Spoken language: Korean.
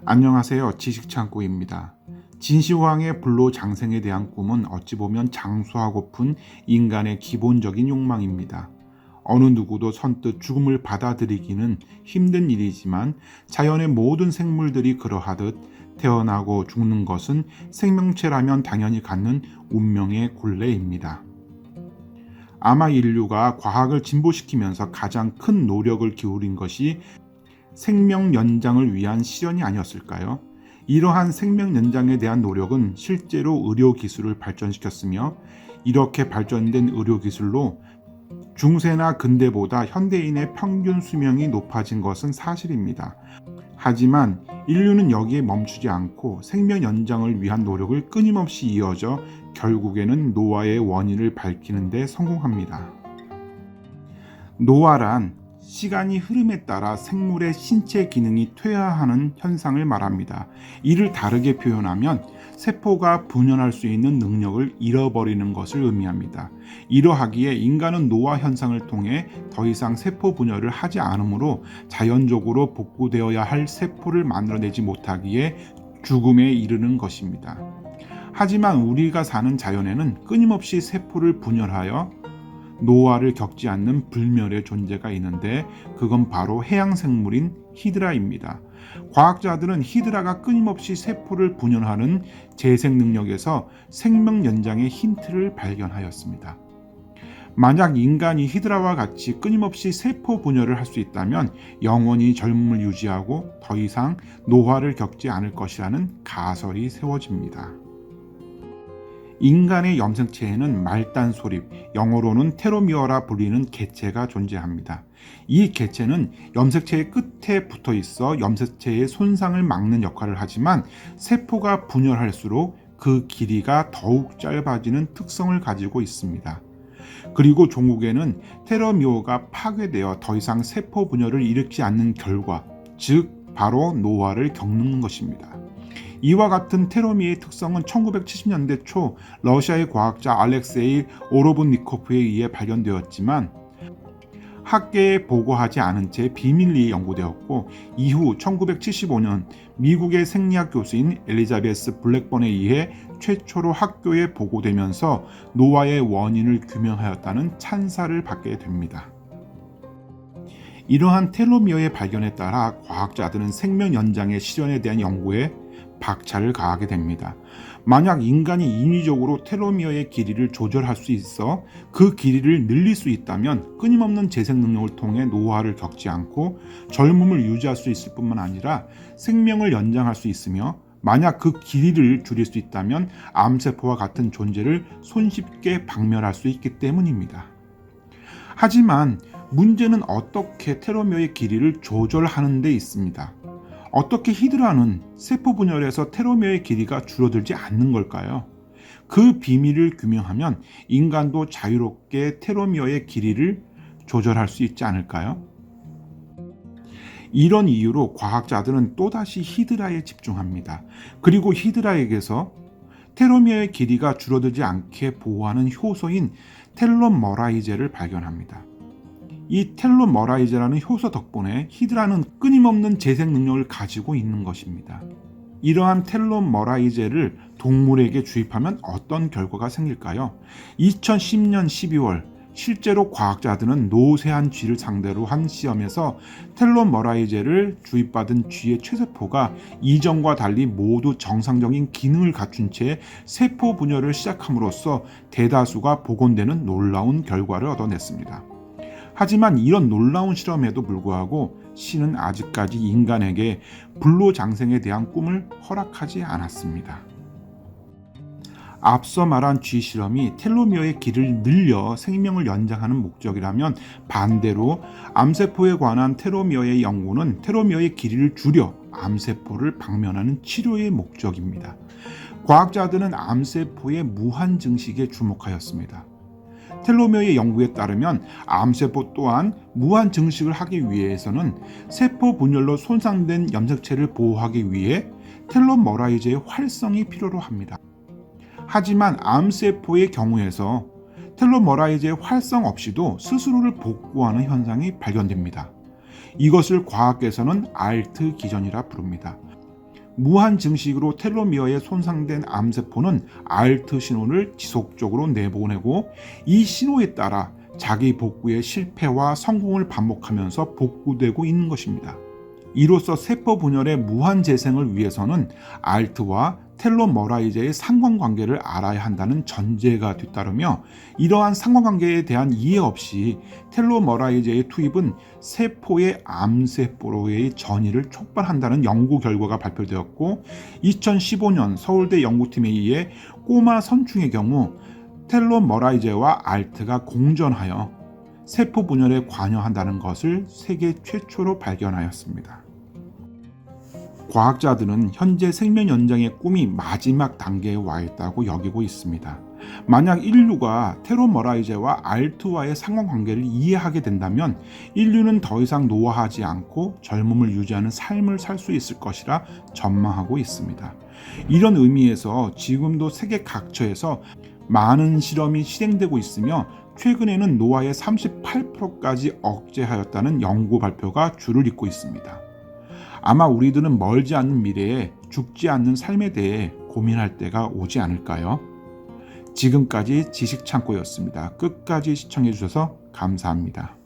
안녕하세요. 지식창고입니다. 진시황의 불로장생에 대한 꿈은 어찌 보면 장수하고픈 인간의 기본적인 욕망입니다. 어느 누구도 선뜻 죽음을 받아들이기는 힘든 일이지만 자연의 모든 생물들이 그러하듯 태어나고 죽는 것은 생명체라면 당연히 갖는 운명의 굴레입니다. 아마 인류가 과학을 진보시키면서 가장 큰 노력을 기울인 것이 생명 연장을 위한 실현이 아니었을까요? 이러한 생명 연장에 대한 노력은 실제로 의료 기술을 발전시켰으며 이렇게 발전된 의료 기술로 중세나 근대보다 현대인의 평균 수명이 높아진 것은 사실입니다. 하지만 인류는 여기에 멈추지 않고 생명 연장을 위한 노력을 끊임없이 이어져 결국에는 노화의 원인을 밝히는 데 성공합니다. 노화란 시간이 흐름에 따라 생물의 신체 기능이 퇴화하는 현상을 말합니다. 이를 다르게 표현하면 세포가 분열할 수 있는 능력을 잃어버리는 것을 의미합니다. 이러하기에 인간은 노화 현상을 통해 더 이상 세포 분열을 하지 않으므로 자연적으로 복구되어야 할 세포를 만들어내지 못하기에 죽음에 이르는 것입니다. 하지만 우리가 사는 자연에는 끊임없이 세포를 분열하여 노화를 겪지 않는 불멸의 존재가 있는데 그건 바로 해양생물인 히드라입니다. 과학자들은 히드라가 끊임없이 세포를 분열하는 재생 능력에서 생명 연장의 힌트를 발견하였습니다. 만약 인간이 히드라와 같이 끊임없이 세포 분열을 할 수 있다면 영원히 젊음을 유지하고 더 이상 노화를 겪지 않을 것이라는 가설이 세워집니다. 인간의 염색체에는 말단 소립, 영어로는 테로미어라 불리는 개체가 존재합니다. 이 개체는 염색체의 끝에 붙어 있어 염색체의 손상을 막는 역할을 하지만 세포가 분열할수록 그 길이가 더욱 짧아지는 특성을 가지고 있습니다. 그리고 종국에는 테로미어가 파괴되어 더 이상 세포 분열을 일으키지 않는 결과, 즉 바로 노화를 겪는 것입니다. 이와 같은 테로미어의 특성은 1970년대 초 러시아의 과학자 알렉세이 오로브니코프에 의해 발견되었지만 학계에 보고하지 않은 채 비밀리에 연구되었고 이후 1975년 미국의 생리학 교수인 엘리자베스 블랙번에 의해 최초로 학교에 보고되면서 노화의 원인을 규명하였다는 찬사를 받게 됩니다. 이러한 텔로미어의 발견에 따라 과학자들은 생명 연장의 실현에 대한 연구에 박차를 가하게 됩니다. 만약 인간이 인위적으로 텔로미어의 길이를 조절할 수 있어 그 길이를 늘릴 수 있다면 끊임없는 재생 능력을 통해 노화를 겪지 않고 젊음을 유지할 수 있을 뿐만 아니라 생명을 연장할 수 있으며 만약 그 길이를 줄일 수 있다면 암세포와 같은 존재를 손쉽게 박멸할 수 있기 때문입니다. 하지만 문제는 어떻게 텔로미어의 길이를 조절하는 데 있습니다. 어떻게 히드라는 세포 분열에서 텔로미어의 길이가 줄어들지 않는 걸까요? 그 비밀을 규명하면 인간도 자유롭게 텔로미어의 길이를 조절할 수 있지 않을까요? 이런 이유로 과학자들은 또다시 히드라에 집중합니다. 그리고 히드라에게서 텔로미어의 길이가 줄어들지 않게 보호하는 효소인 텔로머라이제를 발견합니다. 이 텔로머라이제라는 효소 덕분에 히드라는 끊임없는 재생 능력을 가지고 있는 것입니다. 이러한 텔로머라이제를 동물에게 주입하면 어떤 결과가 생길까요? 2010년 12월 실제로 과학자들은 노쇠한 쥐를 상대로 한 시험에서 텔로머라이제를 주입받은 쥐의 최세포가 이전과 달리 모두 정상적인 기능을 갖춘 채 세포 분열을 시작함으로써 대다수가 복원되는 놀라운 결과를 얻어냈습니다. 하지만 이런 놀라운 실험에도 불구하고 신은 아직까지 인간에게 불로장생에 대한 꿈을 허락하지 않았습니다. 앞서 말한 쥐 실험이 텔로미어의 길이를 늘려 생명을 연장하는 목적이라면 반대로 암세포에 관한 텔로미어의 연구는 텔로미어의 길이를 줄여 암세포를 박멸하는 치료의 목적입니다. 과학자들은 암세포의 무한 증식에 주목하였습니다. 텔로미어의 연구에 따르면 암세포 또한 무한 증식을 하기 위해서는 세포 분열로 손상된 염색체를 보호하기 위해 텔로머라이제의 활성이 필요로 합니다. 하지만 암세포의 경우에서 텔로머라이제의 활성 없이도 스스로를 복구하는 현상이 발견됩니다. 이것을 과학계에서는 알트 기전이라 부릅니다. 무한 증식으로 텔로미어에 손상된 암세포는 알트 신호를 지속적으로 내보내고 이 신호에 따라 자기 복구의 실패와 성공을 반복하면서 복구되고 있는 것입니다. 이로써 세포 분열의 무한 재생을 위해서는 알트와 텔로머라이제의 상관관계를 알아야 한다는 전제가 뒤따르며 이러한 상관관계에 대한 이해 없이 텔로머라이제의 투입은 세포의 암세포로의 전이를 촉발한다는 연구 결과가 발표되었고 2015년 서울대 연구팀에 의해 꼬마 선충의 경우 텔로머라이제와 알트가 공존하여 세포 분열에 관여한다는 것을 세계 최초로 발견하였습니다. 과학자들은 현재 생명 연장의 꿈이 마지막 단계에 와 있다고 여기고 있습니다. 만약 인류가 텔로머라이제와 알트와의 상관관계를 이해하게 된다면 인류는 더 이상 노화하지 않고 젊음을 유지하는 삶을 살 수 있을 것이라 전망하고 있습니다. 이런 의미에서 지금도 세계 각처에서 많은 실험이 실행되고 있으며 최근에는 노화의 38%까지 억제하였다는 연구 발표가 줄을 잇고 있습니다. 아마 우리들은 멀지 않는 미래에 죽지 않는 삶에 대해 고민할 때가 오지 않을까요? 지금까지 지식창고였습니다. 끝까지 시청해 주셔서 감사합니다.